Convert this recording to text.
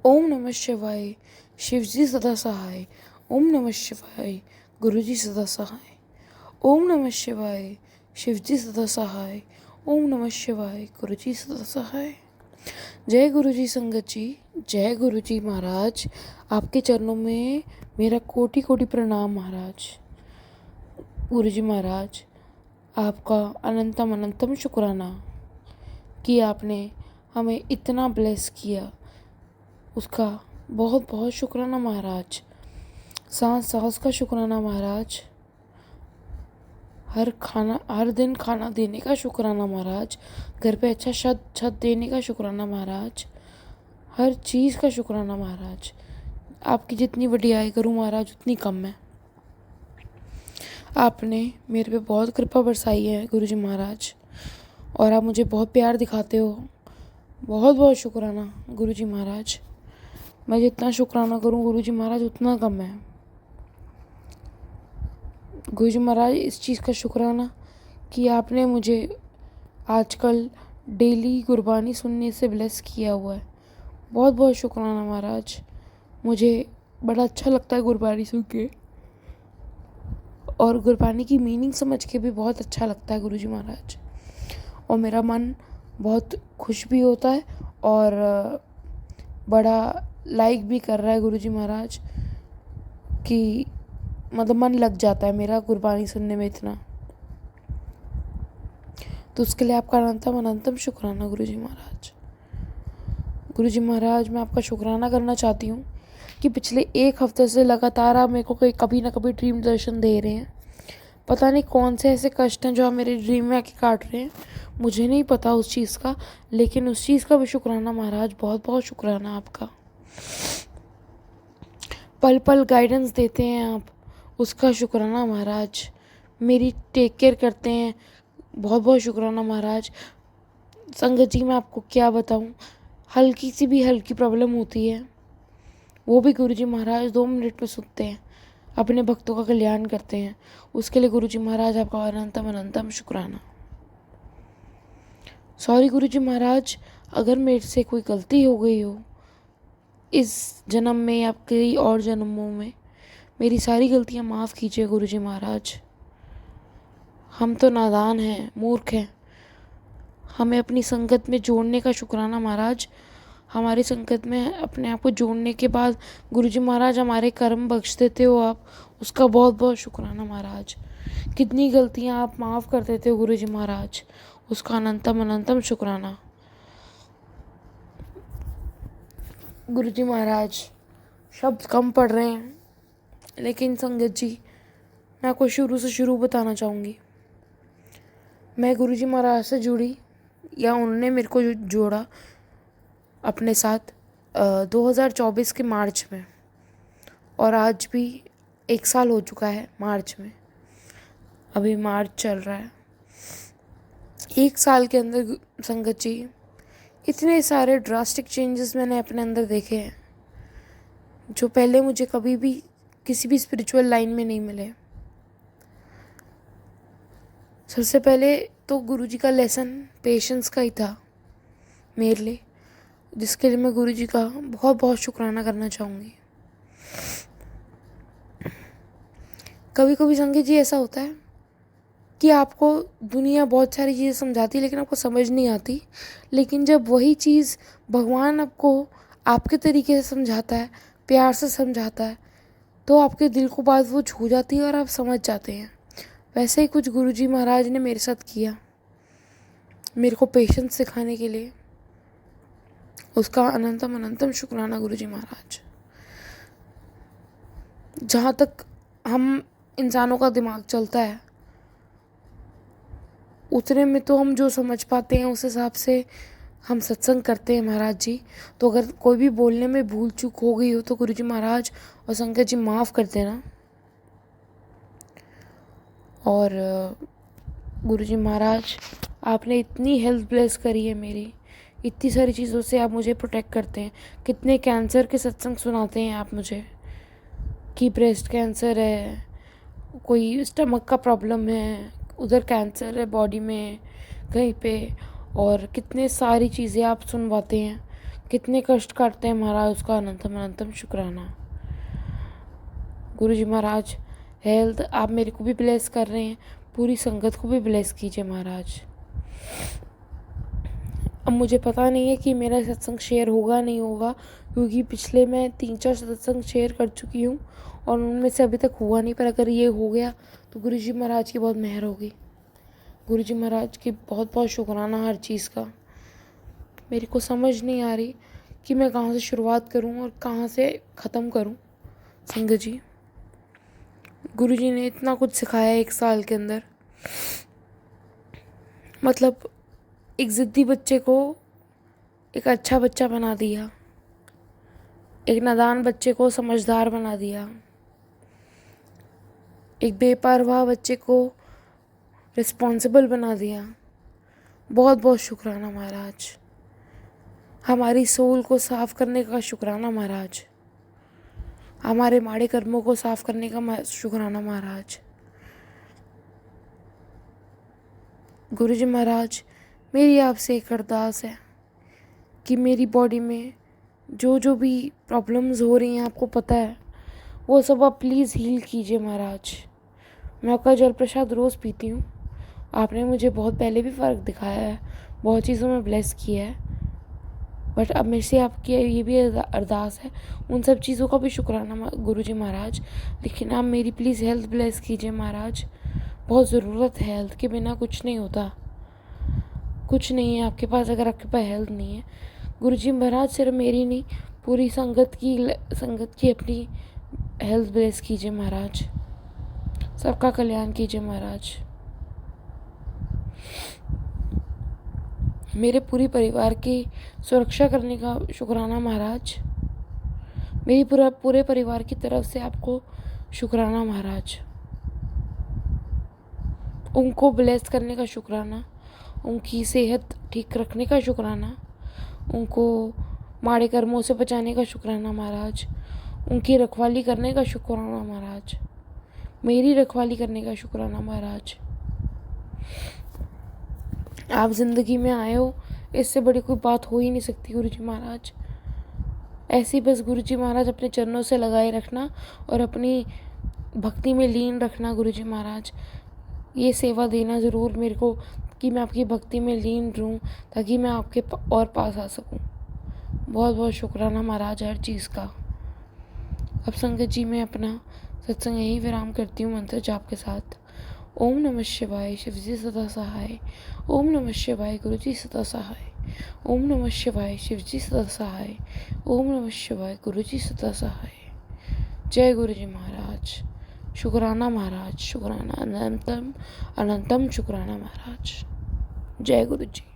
ओम नमः शिवाय। शिवजी सदा सहाय। ओम नमः शिवाय। गुरुजी सदा सहाय। ओम नमः शिवाय। शिवजी सदा सहाय। ओम नमः शिवाय। गुरुजी सदा सहाय। जय गुरुजी संगत जी। जय गुरुजी महाराज। आपके चरणों में मेरा कोटि कोटि प्रणाम महाराज। गुरुजी महाराज, आपका अनंतम अनंतम शुक्राना कि आपने हमें इतना ब्लेस किया, उसका बहुत बहुत शुक्राना महाराज। सांस सांस का शुक्राना महाराज। हर दिन खाना देने का शुक्राना महाराज। घर पे अच्छा छत देने का शुक्राना महाराज। हर चीज़ का शुक्राना महाराज। आपकी जितनी वडियाई करूं महाराज उतनी कम है। आपने मेरे पे बहुत कृपा बरसाई है गुरुजी महाराज, और आप मुझे बहुत प्यार दिखाते हो। बहुत बहुत शुक्राना गुरुजी महाराज। मैं जितना शुक्राना करूं गुरुजी महाराज उतना कम है। गुरुजी महाराज, इस चीज़ का शुक्राना कि आपने मुझे आजकल डेली गुरबानी सुनने से ब्लेस किया हुआ है। बहुत बहुत शुक्राना महाराज। मुझे बड़ा अच्छा लगता है गुरबानी सुन के, और गुरबानी की मीनिंग समझ के भी बहुत अच्छा लगता है गुरुजी महाराज। और मेरा मन बहुत खुश भी होता है और बड़ा लाइक भी कर रहा है गुरुजी महाराज कि मतलब मन लग जाता है मेरा गुरबानी सुनने में इतना। तो उसके लिए आपका अनंतम अनंतम शुक्राना गुरुजी महाराज। गुरुजी महाराज, मैं आपका शुक्राना करना चाहती हूँ कि पिछले एक हफ्ते से लगातार आप मेरे को कभी ना कभी ड्रीम दर्शन दे रहे हैं। पता नहीं कौन से ऐसे कष्ट हैं जो आप मेरे ड्रीम में आके काट रहे हैं, मुझे नहीं पता उस चीज़ का, लेकिन उस चीज़ का भी शुक्राना महाराज। बहुत बहुत शुक्राना आपका। पल पल गाइडेंस देते हैं आप, उसका शुक्राना महाराज। मेरी टेक केयर करते हैं, बहुत बहुत शुक्राना महाराज। संगत जी, मैं आपको क्या बताऊं, हल्की सी भी हल्की प्रॉब्लम होती है वो भी गुरुजी महाराज 2 मिनट में सुनते हैं, अपने भक्तों का कल्याण करते हैं। उसके लिए गुरुजी महाराज आपका अनंतम अनंतम शुक्राना। सॉरी गुरुजी महाराज, अगर मेरे से कोई गलती हो गई हो इस जन्म में या कई और जन्मों में, मेरी सारी गलतियां माफ़ कीजिए गुरुजी महाराज। हम तो नादान हैं, मूर्ख हैं। हमें अपनी संगत में जोड़ने का शुक्राना महाराज। हमारी संगत में अपने आप को जोड़ने के बाद गुरुजी महाराज हमारे कर्म बख्श देते हो आप, उसका बहुत बहुत शुक्राना महाराज। कितनी गलतियां आप माफ़ कर देते हो गुरुजी महाराज, उसका अनंतम अनंतम शुक्राना। गुरुजी महाराज, शब्द कम पड़ रहे हैं, लेकिन संगत जी मैं आपको शुरू से शुरू बताना चाहूँगी। मैं गुरुजी महाराज से जुड़ी, या उन्होंने मेरे को जोड़ा अपने साथ 2024 के मार्च में, और आज भी 1 साल हो चुका है मार्च में। अभी मार्च चल रहा है। 1 साल के अंदर संगत जी इतने सारे ड्रास्टिक चेंजेस मैंने अपने अंदर देखे हैं जो पहले मुझे कभी भी किसी भी स्पिरिचुअल लाइन में नहीं मिले। सबसे पहले तो गुरुजी का लेसन पेशेंस का ही था मेरे लिए, जिसके लिए मैं गुरुजी का बहुत बहुत शुक्राना करना चाहूँगी। कभी कभी संगत जी ऐसा होता है कि आपको दुनिया बहुत सारी चीज़ें समझाती है लेकिन आपको समझ नहीं आती, लेकिन जब वही चीज़ भगवान आपको आपके तरीके से समझाता है, प्यार से समझाता है, तो आपके दिल को बात वो छू जाती है और आप समझ जाते हैं। वैसे ही कुछ गुरुजी महाराज ने मेरे साथ किया, मेरे को पेशेंस सिखाने के लिए। उसका अनंतम अनंतम शुक्राना गुरुजी महाराज। जहाँ तक हम इंसानों का दिमाग चलता है उतने में तो हम जो समझ पाते हैं उस हिसाब से हम सत्संग करते हैं महाराज जी। तो अगर कोई भी बोलने में भूल चूक हो गई हो तो गुरुजी महाराज और संगत जी माफ़ कर देना। और गुरुजी महाराज, आपने इतनी हेल्थ ब्लेस करी है मेरी, इतनी सारी चीज़ों से आप मुझे प्रोटेक्ट करते हैं। कितने कैंसर के सत्संग सुनाते हैं आप मुझे कि ब्रेस्ट कैंसर है, कोई स्टमक का प्रॉब्लम है, उधर कैंसर है बॉडी में कहीं पे, और कितने सारी चीज़ें आप सुनवाते हैं। कितने कष्ट काटते हैं महाराज, उसका अनंतम अनंतम शुक्राना। गुरुजी महाराज हेल्थ आप मेरे को भी ब्लेस कर रहे हैं, पूरी संगत को भी ब्लेस कीजिए महाराज। अब मुझे पता नहीं है कि मेरा सत्संग शेयर होगा नहीं होगा, क्योंकि पिछले मैं 3-4 सत्संग शेयर कर चुकी हूँ और उनमें से अभी तक हुआ नहीं। पर अगर ये हो गया तो गुरुजी महाराज की बहुत मेहर होगी। गुरुजी महाराज की बहुत बहुत शुक्राना हर चीज़ का। मेरे को समझ नहीं आ रही कि मैं कहाँ से शुरुआत करूँ और कहाँ से ख़त्म करूँ। संगत जी, गुरुजी ने इतना कुछ सिखाया 1 साल के अंदर। मतलब एक ज़िद्दी बच्चे को एक अच्छा बच्चा बना दिया, एक नादान बच्चे को समझदार बना दिया, एक बेपरवाह बच्चे को रिस्पॉन्सिबल बना दिया। बहुत बहुत शुक्राना महाराज। हमारी सोल को साफ़ करने का शुक्राना महाराज। हमारे माड़े कर्मों को साफ़ करने का शुक्राना महाराज। गुरुजी महाराज, मेरी आपसे एक अरदास है कि मेरी बॉडी में जो जो भी प्रॉब्लम्स हो रही हैं, आपको पता है, वो सब आप प्लीज़ हील कीजिए महाराज। मैं आपका जल प्रसाद रोज़ पीती हूँ। आपने मुझे बहुत पहले भी फ़र्क दिखाया है, बहुत चीज़ों में ब्लेस किया है। बट अब मेरे से आपकी ये भी अरदास है, उन सब चीज़ों का भी शुक्राना गुरुजी महाराज, लेकिन आप मेरी प्लीज़ हेल्थ ब्लेस कीजिए महाराज। बहुत ज़रूरत है हेल्थ के, बिना कुछ नहीं होता। कुछ नहीं है आपके पास अगर आपके पास हेल्थ नहीं है। गुरुजी महाराज सिर्फ मेरी नहीं, पूरी संगत की अपनी हेल्थ ब्लेस कीजिए महाराज। सबका कल्याण कीजिए महाराज। मेरे पूरी परिवार की सुरक्षा करने का शुक्राना महाराज। मेरी पूरे परिवार की तरफ से आपको शुक्राना महाराज। उनको ब्लेस करने का शुक्राना, उनकी सेहत ठीक रखने का शुक्राना, उनको माड़े कर्मों से बचाने का शुक्राना महाराज, उनकी रखवाली करने का शुक्राना महाराज, मेरी रखवाली करने का शुक्राना महाराज। आप ज़िंदगी में आए हो, इससे बड़ी कोई बात हो ही नहीं सकती गुरुजी महाराज। ऐसी बस गुरुजी महाराज अपने चरणों से लगाए रखना और अपनी भक्ति में लीन रखना गुरुजी महाराज। ये सेवा देना ज़रूर मेरे को कि मैं आपकी भक्ति में लीन रहूं, ताकि मैं आपके और पास आ सकूं। बहुत बहुत शुक्राना महाराज हर चीज़ का। अब संगत जी, मैं अपना सत्संग यहीं विराम करती हूँ मंत्र जाप के साथ। ओम नमः शिवाय, शिवजी सदा सहाय। ओम नमः शिवाय, गुरुजी सदा सहाय। ओम नमः शिवाय, शिवजी सदा सहाय। ओम नमः शिवाय, गुरुजी सदा सहाय। जय गुरुजी महाराज। शुक्राना महाराज, शुक्राना, अनंतम अनंतम शुक्राना महाराज। जय गुरुजी।